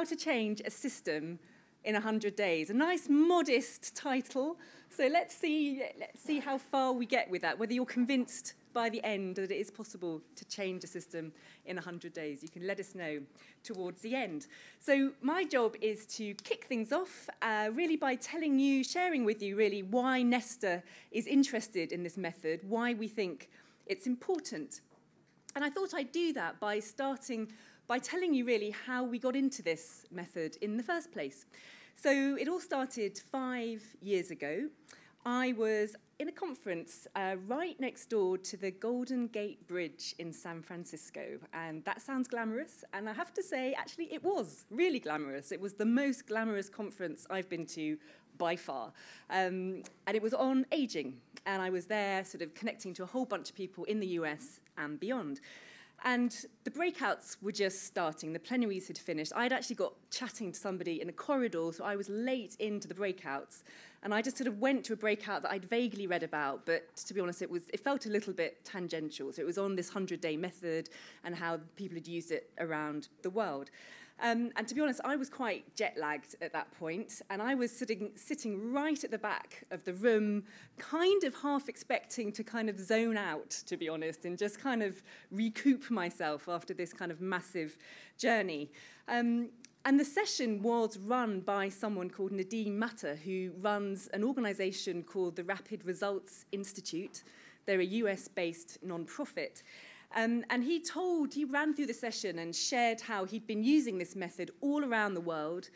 How to Change a System in 100 Days. A nice, modest title. So let's see how far we get with that, whether you're convinced by the end that it is possible to change a system in 100 days. You can let us know towards the end. So my job is to kick things off, really by telling you, sharing with you really why Nesta is interested in this method, why we think it's important. And I thought I'd do that by starting by telling you really how we got into this method in the first place. So it all started 5 years ago. I was in a conference right next door to the Golden Gate Bridge in San Francisco. And that sounds glamorous. And I have to say, actually, it was really glamorous. It was the most glamorous conference I've been to by far. And it was on aging. And I was there sort of connecting to a whole bunch of people in the US and beyond. And the breakouts were just starting. The plenaries had finished. I'd actually got chatting to somebody in a corridor, so I was late into the breakouts. And I just sort of went to a breakout that I'd vaguely read about, but to be honest, it felt a little bit tangential. So it was on this 100-day method and how people had used it around the world. And to be honest, I was quite jet-lagged at that point, and I was sitting right at the back of the room, kind of half expecting to kind of zone out, to be honest, and just kind of recoup myself after this kind of massive journey. And the session was run by someone called Nadeem Matter, who runs an organization called the Rapid Results Institute. They're a US-based nonprofit. And he ran through the session and shared how he'd been using this method all around the world,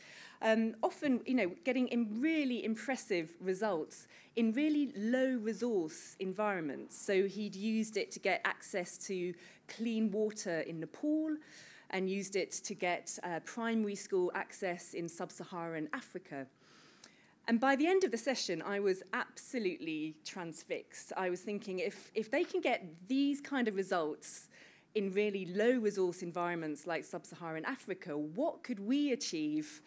often, getting really impressive results in really low-resource environments. So he'd used it to get access to clean water in Nepal, and used it to get primary school access in sub-Saharan Africa. And by the end of the session, I was absolutely transfixed. I was thinking, if they can get these kind of results in really low-resource environments like sub-Saharan Africa, what could we achieve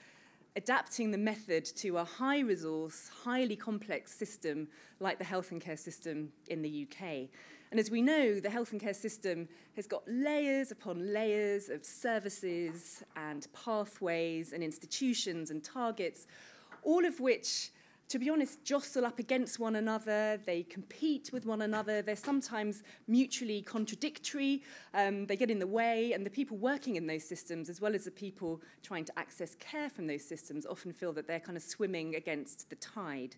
adapting the method to a high-resource, highly complex system like the health and care system in the UK? And as we know, the health and care system has got layers upon layers of services and pathways and institutions and targets, all of which, to be honest, jostle up against one another. They compete with one another. They're sometimes mutually contradictory. They get in the way, and the people working in those systems, as well as the people trying to access care from those systems, often feel that they're kind of swimming against the tide.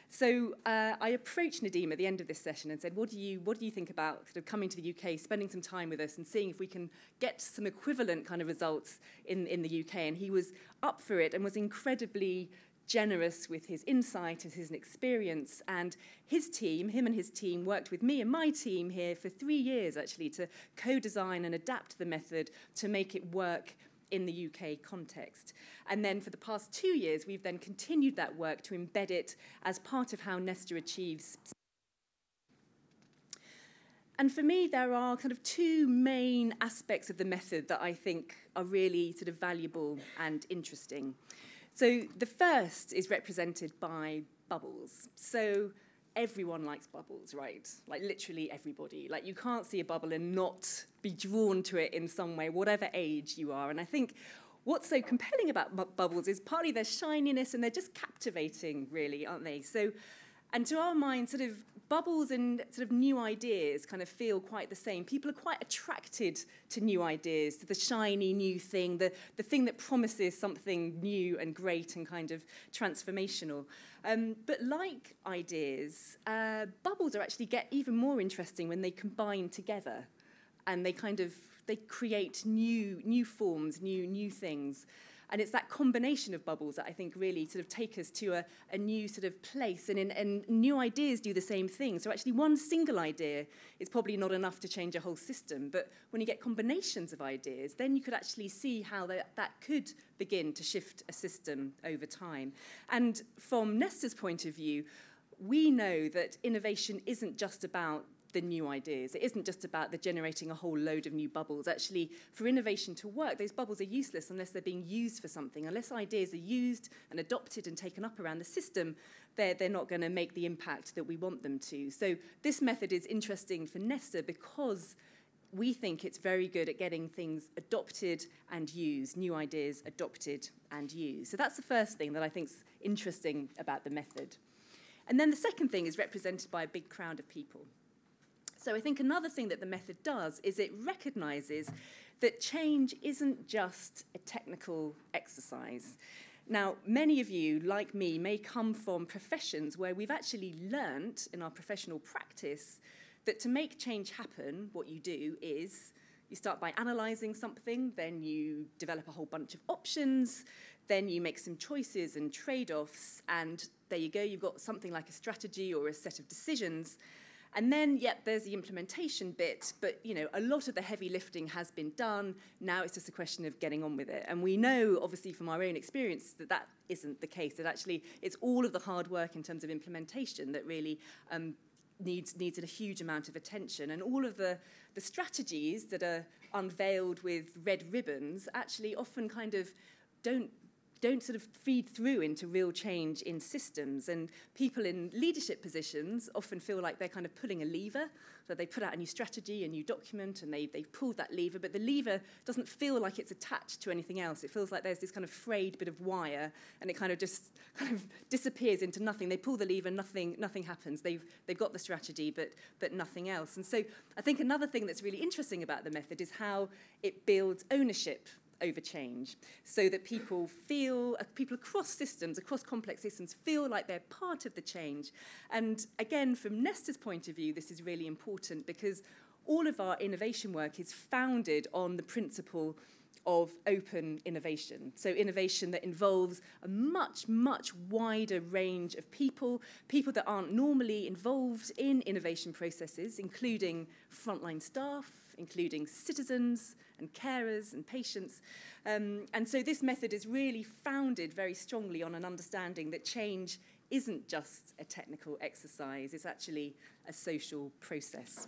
So I approached Nadeem at the end of this session and said, what do you think about sort of coming to the UK, spending some time with us and seeing if we can get some equivalent kind of results in the UK? And he was up for it and was incredibly generous with his insight and his experience. And his team, him and his team, worked with me and my team here for 3 years, actually, to co-design and adapt the method to make it work in the UK context. And then for the past 2 years, we've then continued that work to embed it as part of how Nesta achieves. And for me, there are kind of 2 main aspects of the method that I think are really sort of valuable and interesting. So the first is represented by bubbles. So everyone likes bubbles, right? Like literally everybody. Like you can't see a bubble and not be drawn to it in some way, whatever age you are. And I think what's so compelling about bubbles is partly their shininess, and they're just captivating, really, aren't they? So, and to our mind, sort of bubbles and sort of new ideas kind of feel quite the same. People are quite attracted to new ideas, to the shiny new thing, the thing that promises something new and great and kind of transformational. But like ideas, bubbles actually get even more interesting when they combine together, and they create new forms, new things. And it's that combination of bubbles that I think really sort of take us to a new sort of place. And new ideas do the same thing. So actually one single idea is probably not enough to change a whole system. But when you get combinations of ideas, then you could actually see how that could begin to shift a system over time. And from Nesta's point of view, we know that innovation isn't just about the new ideas. It isn't just about the generating a whole load of new bubbles. Actually, for innovation to work, those bubbles are useless unless they're being used for something. Unless ideas are used and adopted and taken up around the system, they're not going to make the impact that we want them to. So this method is interesting for Nesta because we think it's very good at getting things adopted and used, new ideas adopted and used. So that's the first thing that I think is interesting about the method. And then the second thing is represented by a big crowd of people. So I think another thing that the method does is it recognises that change isn't just a technical exercise. Now, many of you, like me, may come from professions where we've actually learnt in our professional practice that to make change happen, what you do is you start by analysing something, then you develop a whole bunch of options, then you make some choices and trade-offs, and there you go, you've got something like a strategy or a set of decisions. And then, yep, there's the implementation bit, but, you know, a lot of the heavy lifting has been done. Now it's just a question of getting on with it. And we know, obviously, from our own experience, that that isn't the case, that actually it's all of the hard work in terms of implementation that really needs a huge amount of attention. And all of the strategies that are unveiled with red ribbons actually often kind of don't sort of feed through into real change in systems. And people in leadership positions often feel like they're kind of pulling a lever. So they put out a new strategy, a new document, and they've pulled that lever, but the lever doesn't feel like it's attached to anything else. It feels like there's this kind of frayed bit of wire, and it kind of just kind of disappears into nothing. They pull the lever, nothing happens. They've got the strategy, but nothing else. And so I think another thing that's really interesting about the method is how it builds ownership over change, so that people across systems, across complex systems, feel like they're part of the change. And again, from Nesta's point of view, this is really important because all of our innovation work is founded on the principle of open innovation. So innovation that involves a much, much wider range of people that aren't normally involved in innovation processes, including frontline staff, including citizens and carers and patients. And so this method is really founded very strongly on an understanding that change isn't just a technical exercise, it's actually a social process.